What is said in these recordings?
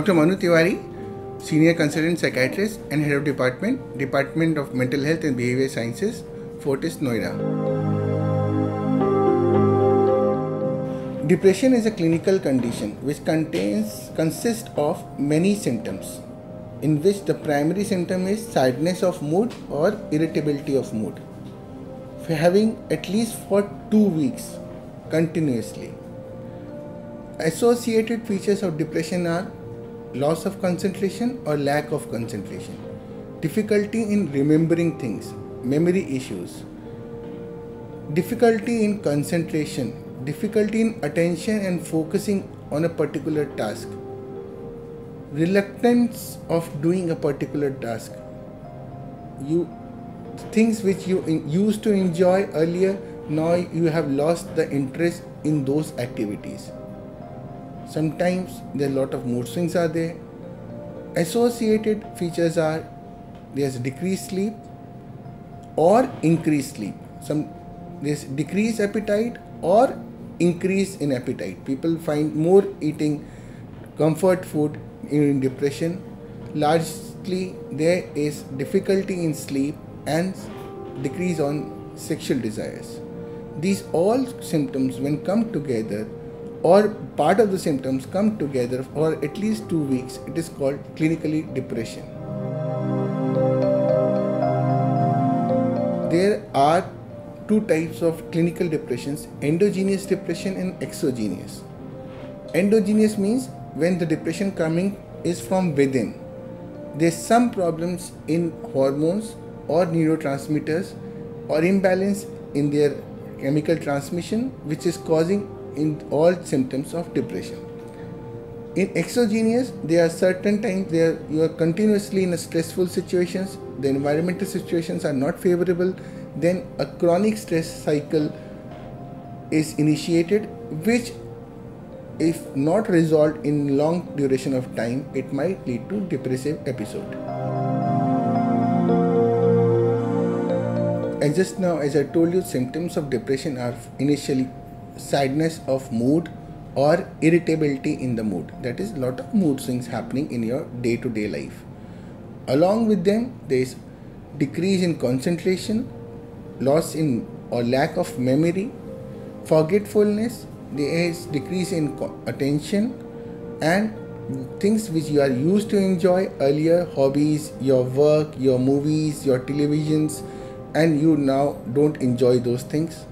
Dr. Manu Tiwari, Senior Consultant Psychiatrist and Head of Department of Mental Health and Behavior Sciences, Fortis, Noida. Depression is a clinical condition which consists of many symptoms, in which the primary symptom is sadness of mood or irritability of mood, for having at least for 2 weeks continuously. Associated features of depression are loss of concentration or lack of concentration, difficulty in remembering things, memory issues, difficulty in concentration, difficulty in attention and focusing on a particular task, reluctance of doing a particular task, things which you used to enjoy earlier, now you have lost the interest in those activities. Sometimes there are a lot of mood swings are there. Associated features are there's decreased sleep or increased sleep. There's decreased appetite or increase in appetite. People find more eating comfort food in depression. Largely there is difficulty in sleep and decrease on sexual desires. These all symptoms when come together, or part of the symptoms come together for at least 2 weeks, it is called clinically depression. There are two types of clinical depressions: endogenous depression and exogenous. Endogenous means when the depression coming is from within. There's some problems in hormones or neurotransmitters or imbalance in their chemical transmission which is causing in all symptoms of depression. In exogenous, there are certain times you are continuously in a stressful situations, the environmental situations are not favorable, then a chronic stress cycle is initiated, which if not resolved in long duration of time, it might lead to depressive episode. And just now, as I told you, symptoms of depression are initially sadness of mood or irritability in the mood. That is, a lot of mood swings happening in your day-to-day life. Along with them, there is decrease in concentration, loss in or lack of memory, forgetfulness, there is decrease in attention, and things which you are used to enjoy earlier, hobbies, your work, your movies, your televisions, and you now don't enjoy those things.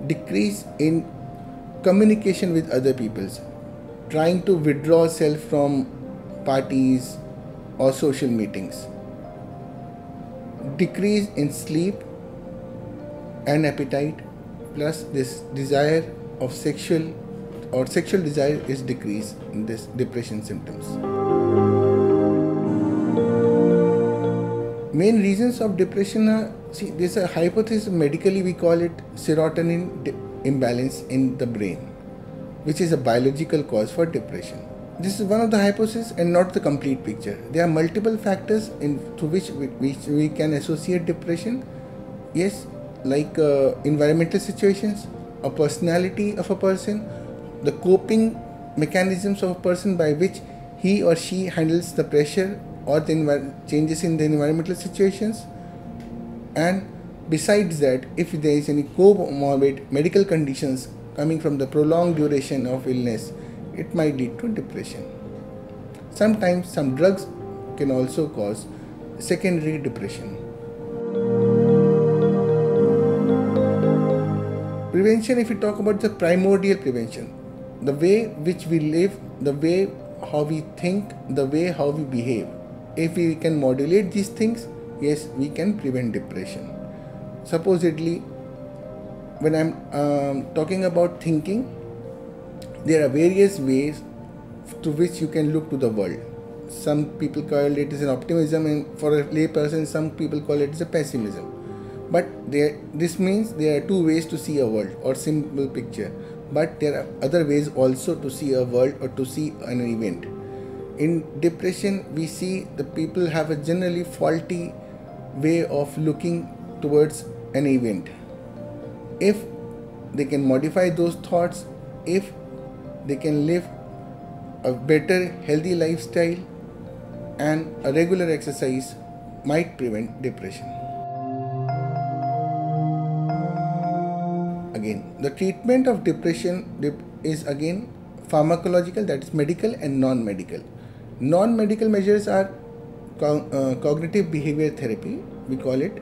Decrease in communication with other people, trying to withdraw self from parties or social meetings. Decrease in sleep and appetite, plus this desire of sexual desire is decreased in this depression symptoms. Main reasons of depression are, there's a hypothesis, medically we call it serotonin imbalance in the brain, which is a biological cause for depression. This is one of the hypotheses and not the complete picture. There are multiple factors through which we can associate depression. Yes, like environmental situations, a personality of a person, the coping mechanisms of a person by which he or she handles the pressure or the changes in the environmental situations. And besides that, if there is any comorbid medical conditions coming from the prolonged duration of illness, it might lead to depression. Sometimes some drugs can also cause secondary depression. Prevention, if we talk about the primordial prevention, the way which we live, the way how we think, the way how we behave, if we can modulate these things, yes, we can prevent depression. Supposedly, when I'm talking about thinking, there are various ways through which you can look to the world. Some people call it as an optimism, and for a lay person, some people call it as a pessimism. But this means there are two ways to see a world or simple picture. But there are other ways also to see a world or to see an event. In depression, we see the people have a generally faulty way of looking towards an event. If they can modify those thoughts, if they can live a better healthy lifestyle and a regular exercise might prevent depression. Again, the treatment of depression is again pharmacological, that is medical and non-medical. Non-medical measures are cognitive behavior therapy, we call it,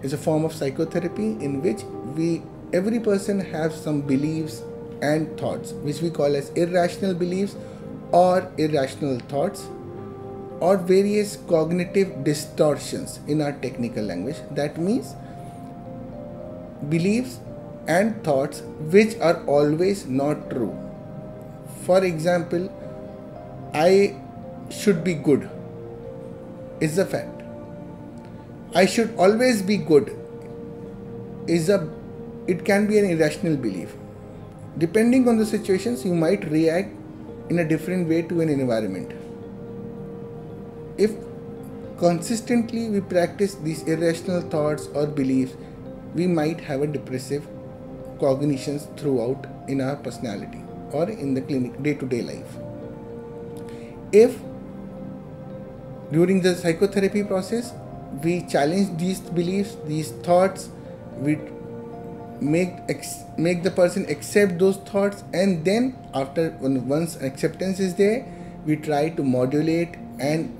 is a form of psychotherapy in which every person has some beliefs and thoughts which we call as irrational beliefs or irrational thoughts or various cognitive distortions in our technical language. That means beliefs and thoughts which are always not true. For example, I should be good is a fact. I should always be good it can be an irrational belief. Depending on the situations, you might react in a different way to an environment. If consistently we practice these irrational thoughts or beliefs, we might have a depressive cognitions throughout in our personality or in the clinic day-to-day life. If during the psychotherapy process we challenge these beliefs, these thoughts, we make the person accept those thoughts, and then once acceptance is there, we try to modulate and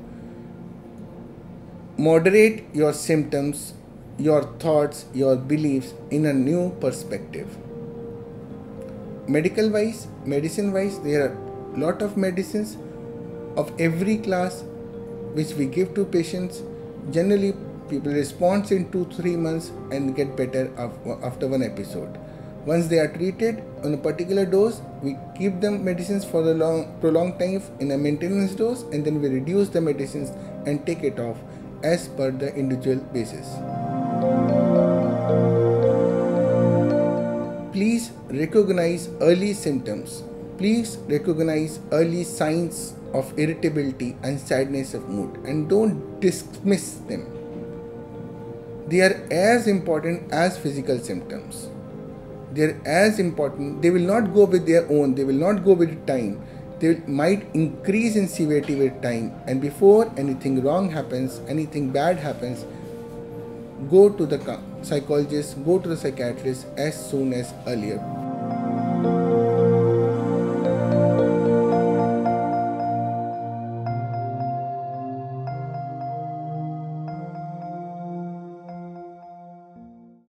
moderate your symptoms, your thoughts, your beliefs in a new perspective. Medicine wise, there are a lot of medicines of every class which we give to patients. Generally, people respond in 2-3 months and get better after one episode. Once they are treated on a particular dose, we keep them medicines for a prolonged time in a maintenance dose, and then we reduce the medicines and take it off as per the individual basis. Please recognize early symptoms. Please recognize early signs of irritability and sadness of mood, and don't dismiss them. They are as important as physical symptoms. They are as important. They will not go with their own. They will not go with time. They might increase in severity with time. And before anything wrong happens, anything bad happens, go to the psychologist, go to the psychiatrist as soon as earlier.